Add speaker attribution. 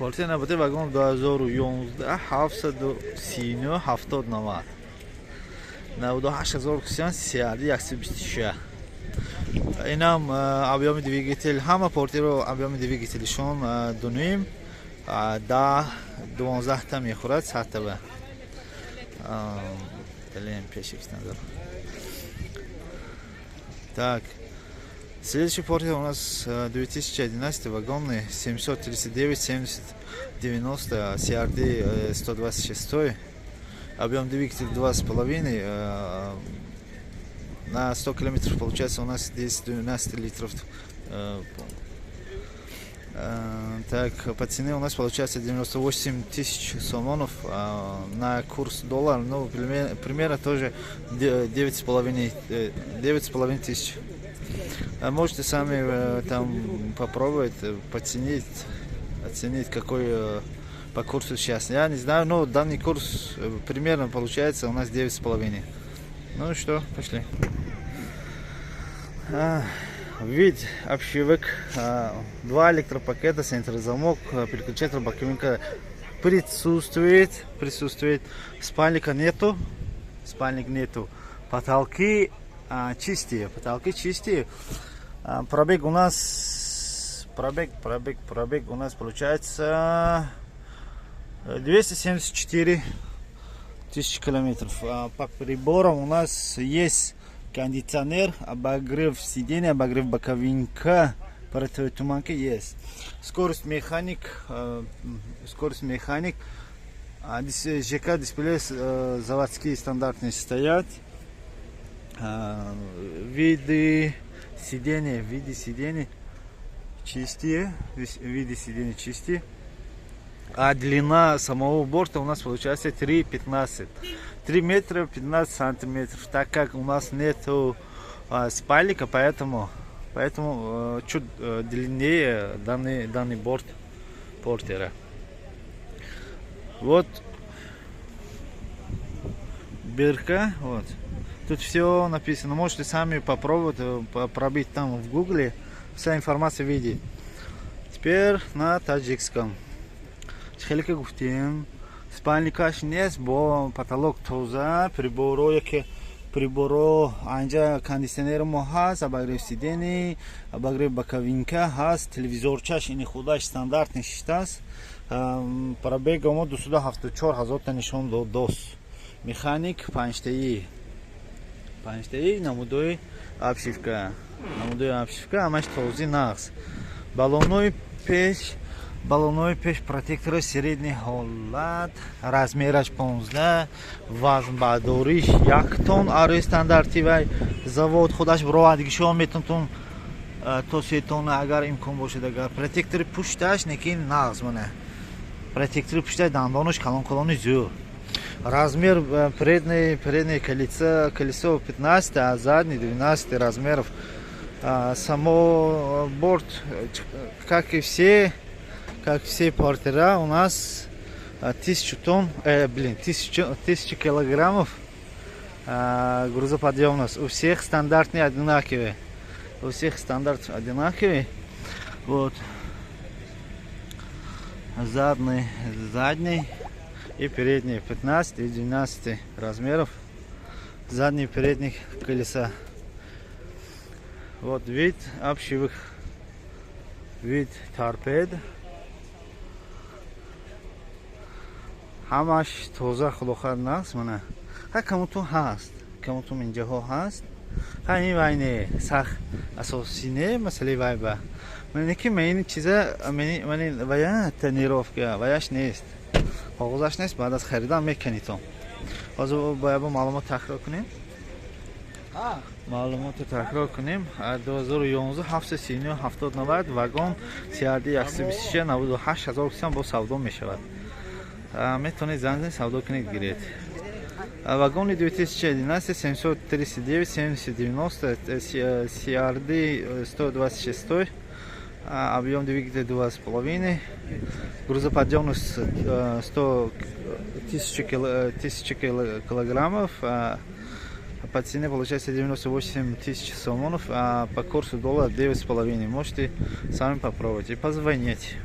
Speaker 1: Портер набуде вагон 2011 739 7090 98000 CRD 126. Инам объем двигатель, ҳама портеро объем двигателишон дуним да 12 та мехӯрад сатава. Далем пешекс назар. Так. Следующий портер у нас 2011 вагонный 739 7090 CRD 126. Объем двигателя 2,5. На 100 километров получается у нас 10-12 литров. Так, по цене у нас получается 98 тысяч сомонов. На курс доллар, ну, примерно тоже 9,5 тысяч. Можете сами там попробовать, оценить, какой по курсу сейчас. Я не знаю, но данный курс примерно получается у нас 9,5. Ну что, пошли. Вид обшивок, 2 электропакета, центрозамок, переключатель боковинка присутствует. Спальника нету. Потолки чистые. Пробег у нас получается 274 тысячи километров. По приборам у нас есть кондиционер, обогрев сиденья, обогрев боковинка, противотуманка есть. Скорость механик, ЖК дисплей заводские стандартные стоят. Виды сидений чистые, а длина самого борта у нас получается 3,15. 3 метра 15 сантиметров. Так как у нас нету спальника, поэтому чуть длиннее данный борт портера. Вот бирка, вот. Тут все написано. Можете сами попробовать пробить там в гугле. Вся информация видит. Теперь на таджикском. Чхелика гуфтим. Спальникаш нест, бо потолок тоза, приборо анҷа кондиционер мо ҳаст, обогрев сидений, обогрев боковинка ҳаст, телевизорчаш ини худаш стандартни шиштаст. Пробега мо 274 000 та нишон додост. Механик панҷтаи намудои обшивка, ҳамаш този нағз. Баллонои пеш протектори средний ҳолат, размераш 15, вазнбардориш 1 тонн, арои стандарти вай завод худаш бировадгишон метавонад то 3 тонна агар имкон бошад. Агар протектори пушташ некин нағз мана. Протектори пушташ дандонаш калон-калони зур. Размер передней колесо 15, а задний 12 размеров. Само борт, как и все портера, у нас 1000 килограммов грузоподъемность. У всех стандартные одинаковые. Вот. Задний и передний 15 и 12 размеров. Задний и передних колеса. Вот вид обшивок. Вид торпед. ҳамаш тоза худохар нақс мана. Камутун ҳаст. Камутун инҷаҳо ҳаст. Ҳамин вайне сах асоси не масъалаи вай ба. Мане ки мани чиза мани вая тренировка ваяш нест. Қоғозаш нест, баъд аз харидан мекани то. Ҳозир бояд маълумот таҳрир кунем. 2011 739 7090 вагон CRD 126 98 000 бо савдо мешавад. Метавонед занг савдо кунед гиред. Вагони 2011 739 7090 CRD 126, объем двигателя 2,5, грузоподъемность 100 000 килограммов, по цене получается 98 тысяч сомонов, а по курсу доллара 9,5. Можете сами попробовать и позвонить.